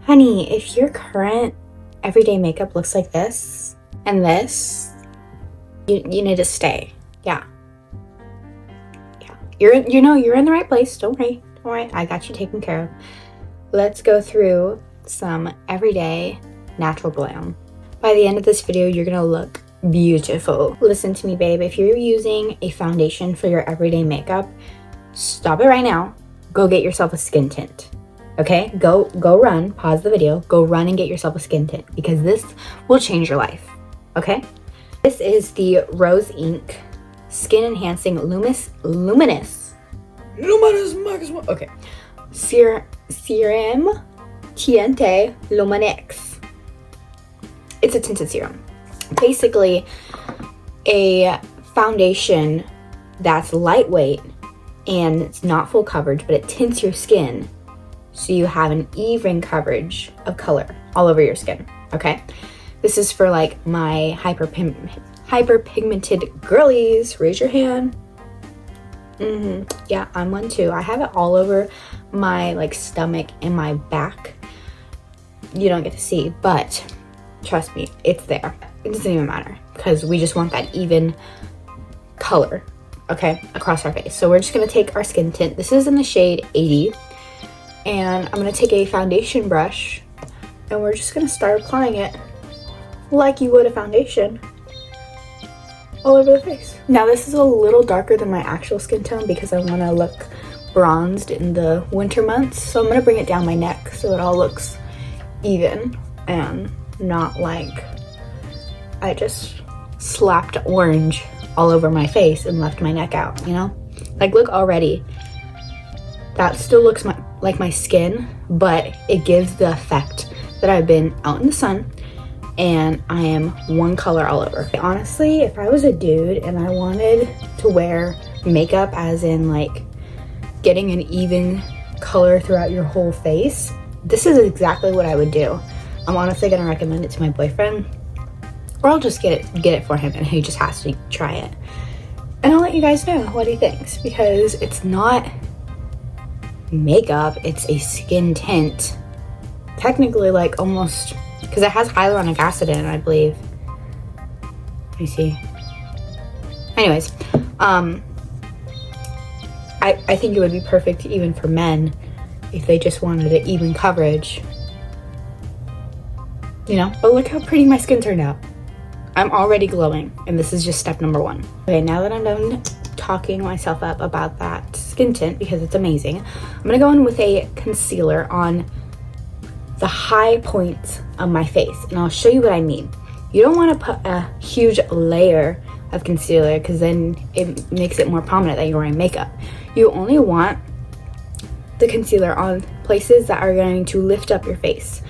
Honey, if your current everyday makeup looks like this and this, you need to stay. Yeah. You're in the right place. Don't worry. I got you taken care of. Let's go through some everyday natural glam. By the end of this video, you're gonna look beautiful. Listen to me, babe. If you're using a foundation for your everyday makeup, stop it right now. Go get yourself a skin tint. Okay, go run, pause the video, go run and get yourself a skin tint because this will change your life, okay? This is the Rose Inc Skin Enhancing Luminous, okay, Serum Tinte Luminex. It's a tinted serum. Basically, a foundation that's lightweight and it's not full coverage, but it tints your skin so you have an even coverage of color all over your skin, okay? This is for like my hyperpigmented girlies. Raise your hand. Yeah, I'm one too. I have it all over my like stomach and my back. You don't get to see, but trust me, it's there. It doesn't even matter because we just want that even color, okay, across our face. So we're just gonna take our skin tint. This is in the shade 80. And I'm gonna take a foundation brush and we're just gonna start applying it like you would a foundation all over the face. Now this is a little darker than my actual skin tone because I wanna look bronzed in the winter months. So I'm gonna bring it down my neck so it all looks even and not like I just slapped orange all over my face and left my neck out, you know? Like look already. That still looks like my skin, but it gives the effect that I've been out in the sun and I am one color all over. Honestly, if I was a dude and I wanted to wear makeup as in like getting an even color throughout your whole face, this is exactly what I would do. I'm honestly gonna recommend it to my boyfriend, or I'll just get it for him and he just has to try it. And I'll let you guys know what he thinks because it's not makeup, it's a skin tint, technically, like almost, because it has hyaluronic acid in it, I believe. Let me see. Anyways, I think it would be perfect even for men if they just wanted an even coverage, you know. But look how pretty my skin turned out. I'm already glowing and this is just step number 1. Okay, now that I'm done talking myself up about that skin tint because it's amazing, I'm gonna go in with a concealer on the high points of my face and I'll show you what I mean. You don't want to put a huge layer of concealer because then it makes it more prominent that you're wearing makeup. You only want the concealer on places that are going to lift up your face.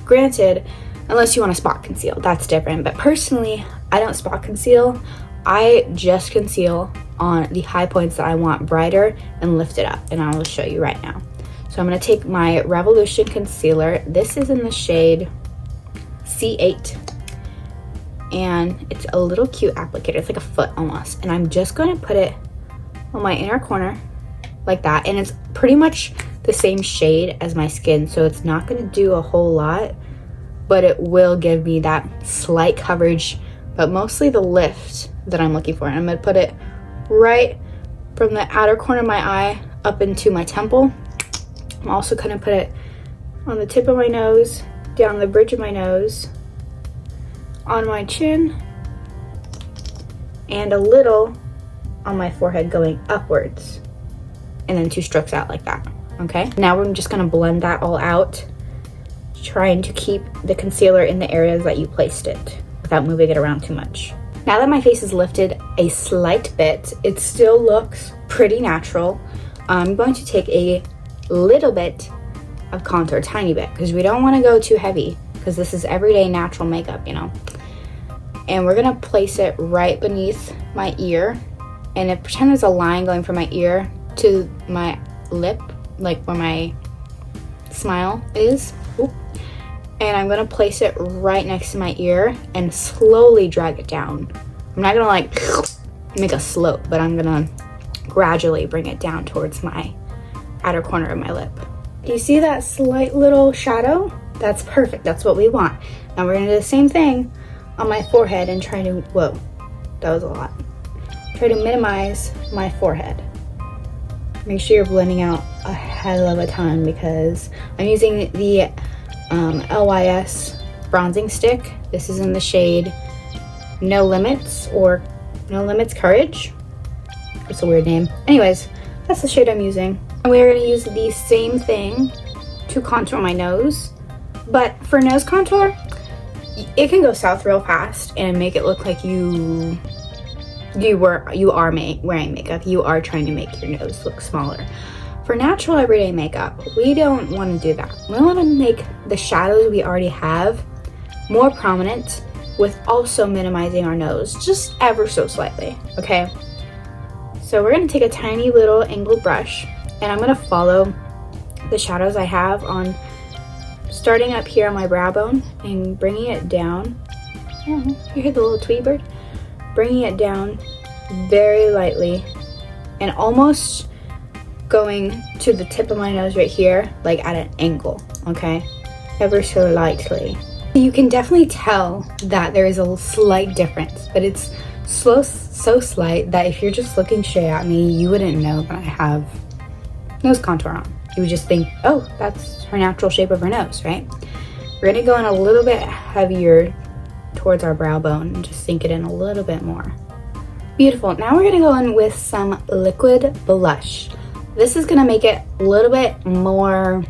Granted, unless you want to spot conceal, that's different, but personally I don't spot conceal. I just conceal on the high points that I want brighter and lift it up, and I will show you right now. So I'm going to take my Revolution concealer. This is in the shade C8 and it's a little cute applicator. It's like a foot almost, and I'm just going to put it on my inner corner like that, and it's pretty much the same shade as my skin, so it's not going to do a whole lot, but it will give me that slight coverage, but mostly the lift that I'm looking for. And I'm going to put it right from the outer corner of my eye up into my temple. I'm also going to put it on the tip of my nose, down the bridge of my nose, on my chin, and a little on my forehead going upwards, and then 2 strokes out like that. Okay, now we're just going to blend that all out, trying to keep the concealer in the areas that you placed it without moving it around too much. Now that my face is lifted a slight bit, it still looks pretty natural. I'm going to take a little bit of contour, tiny bit, because we don't want to go too heavy because this is everyday natural makeup, you know. And we're gonna place it right beneath my ear, and pretend there's a line going from my ear to my lip, like where my smile is. Ooh. And I'm gonna place it right next to my ear and slowly drag it down. I'm not gonna like make a slope, but I'm gonna gradually bring it down towards my outer corner of my lip. Do you see that slight little shadow? That's perfect. That's what we want. Now we're gonna do the same thing on my forehead and try to, whoa, that was a lot. Try to minimize my forehead. Make sure you're blending out a hell of a ton because I'm using the LYS bronzing stick. This is in the shade No Limits or No Limits Courage. It's a weird name. Anyways, that's the shade I'm using. And we're gonna use the same thing to contour my nose. But for nose contour, it can go south real fast and make it look like you are wearing makeup. You are trying to make your nose look smaller. For natural everyday makeup, we don't want to do that. We want to make the shadows we already have more prominent with also minimizing our nose just ever so slightly, okay? So we're going to take a tiny little angled brush and I'm going to follow the shadows I have on starting up here on my brow bone and bringing it down. Oh, you hear the little tweety bird? Bringing it down very lightly and almost going to the tip of my nose right here, like at an angle, okay? Ever so lightly. You can definitely tell that there is a slight difference, but it's so slight that if you're just looking straight at me, you wouldn't know that I have nose contour on. You would just think, oh, that's her natural shape of her nose, right? We're gonna go in a little bit heavier towards our brow bone and just sink it in a little bit more. Beautiful. Now we're gonna go in with some liquid blush. This is gonna make it a little bit more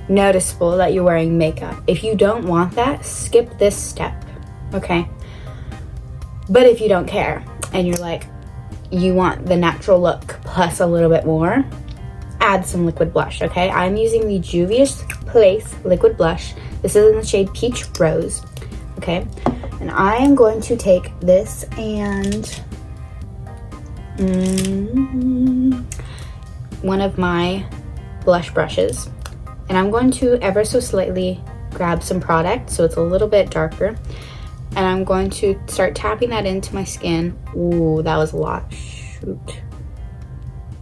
noticeable that you're wearing makeup. If you don't want that, skip this step, okay? But if you don't care and you're like, you want the natural look plus a little bit more, add some liquid blush, okay? I'm using the Juvia's Place liquid blush. This is in the shade Peach Rose, okay? And I am going to take this and one of my blush brushes, and I'm going to ever so slightly grab some product so it's a little bit darker, and I'm going to start tapping that into my skin. Ooh, that was a lot. Shoot.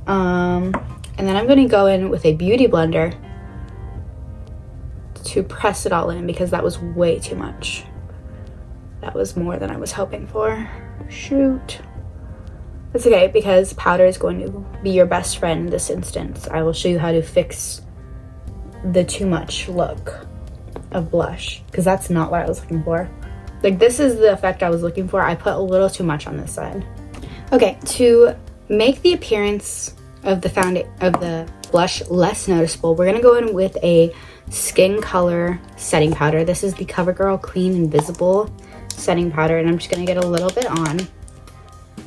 And then I'm going to go in with a beauty blender to press it all in because that was way too much. That was more than I was hoping for. Shoot. That's okay because powder is going to be your best friend in this instance. I will show you how to fix the too much look of blush because that's not what I was looking for. Like, this is the effect I was looking for. I put a little too much on this side. Okay, to make the appearance of the blush less noticeable, we're gonna go in with a skin color setting powder. This is the CoverGirl Clean Invisible setting powder, and I'm just gonna get a little bit on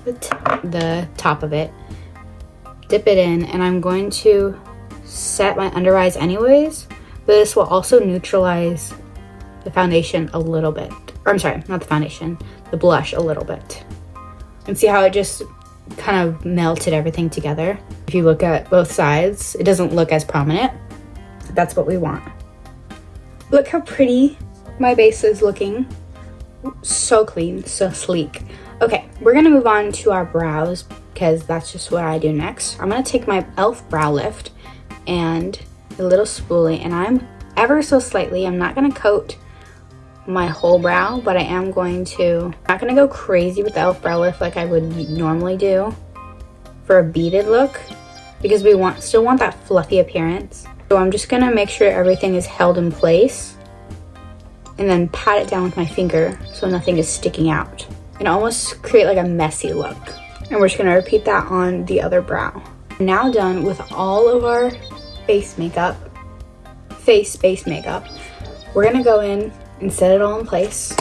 the top of it, dip it in, and I'm going to set my under eyes anyways, but this will also neutralize the foundation a little bit. Or I'm sorry, not the foundation, the blush a little bit. And see how it just kind of melted everything together? If you look at both sides, it doesn't look as prominent. That's what we want. Look how pretty my base is looking. So clean, so sleek. Okay, we're gonna move on to our brows because that's just what I do next. I'm gonna take my e.l.f. brow lift and a little spoolie, and I'm ever so slightly, I'm not gonna coat my whole brow, but I am going to, not gonna go crazy with the e.l.f. brow lift like I would normally do for a beaded look because we still want that fluffy appearance. So I'm just gonna make sure everything is held in place and then pat it down with my finger so nothing is sticking out and almost create like a messy look. And we're just gonna repeat that on the other brow. Now done with all of our face base makeup, we're gonna go in and set it all in place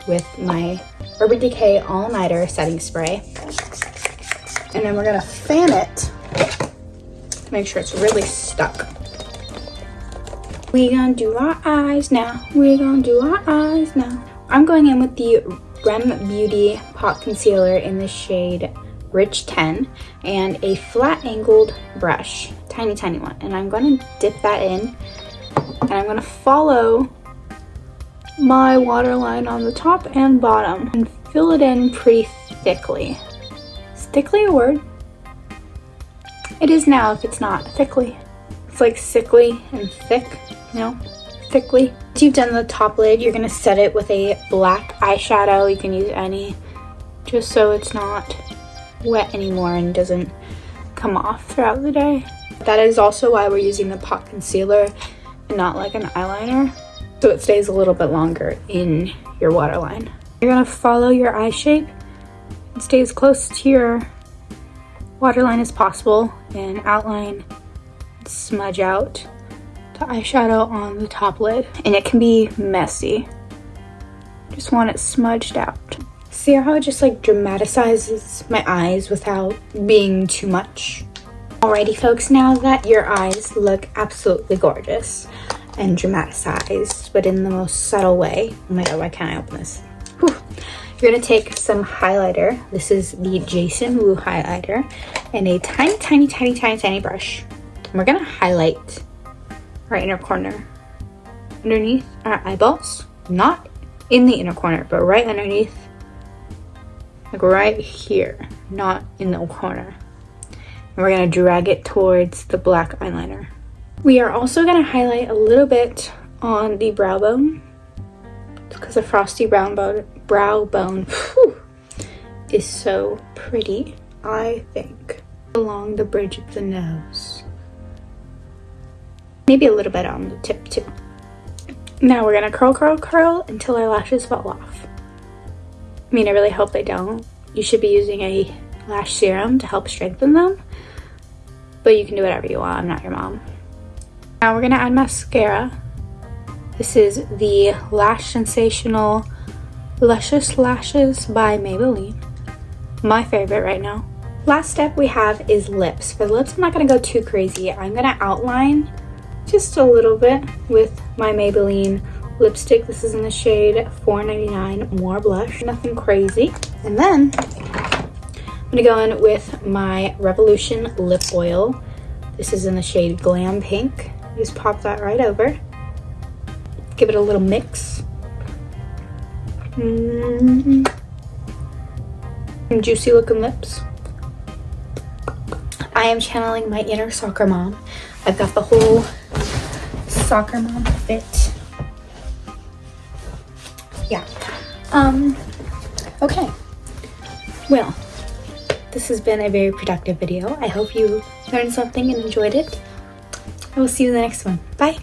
with my Urban Decay All Nighter setting spray. And then we're gonna fan it to make sure it's really stuck. We're gonna do our eyes now. We're gonna do our eyes now. I'm going in with the Rem Beauty Pot Concealer in the shade Rich 10 and a flat angled brush, tiny one. And I'm gonna dip that in and I'm gonna follow my waterline on the top and bottom and fill it in pretty thickly. Is thickly a word? It is now if it's not thickly. It's like sickly and thick, you know? thickly. Once you've done the top lid, you're gonna set it with a black eyeshadow. You can use any, just so it's not wet anymore and doesn't come off throughout the day. That is also why we're using the pot concealer and not like an eyeliner, so it stays a little bit longer in your waterline. You're gonna follow your eye shape and stay as close to your waterline as possible and outline, smudge out the eyeshadow on the top lid. And it can be messy. Just want it smudged out. See how it just like dramatizes my eyes without being too much? Alrighty folks, now that your eyes look absolutely gorgeous and dramatized, but in the most subtle way. Oh my god, why can't I open this? Whew. You're gonna take some highlighter. This is the Jason Wu highlighter and a tiny brush. And we're gonna highlight our inner corner underneath our eyeballs. Not in the inner corner, but right underneath, like right here, not in the corner. And we're gonna drag it towards the black eyeliner. We are also gonna highlight a little bit on the brow bone, because the frosty brow bone whew, is so pretty, I think. Along the bridge of the nose. Maybe a little bit on the tip too. Now we're gonna curl until our lashes fall off. I mean, I really hope they don't. You should be using a lash serum to help strengthen them, but you can do whatever you want. I'm not your mom. Now we're gonna add mascara. This is the Lash Sensational Luscious Lashes by Maybelline. My favorite right now. Last step we have is lips. For the lips, I'm not gonna go too crazy. I'm gonna outline just a little bit with my Maybelline lipstick. This is in the shade $4.99 More Blush. Nothing crazy. And then I'm gonna go in with my Revolution lip oil. This is in the shade Glam Pink. Just pop that right over. Give it a little mix. Some juicy looking lips. I am channeling my inner soccer mom. I've got the whole soccer mom fit. Yeah. Okay. Well, this has been a very productive video. I hope you learned something and enjoyed it. I will see you in the next one. Bye.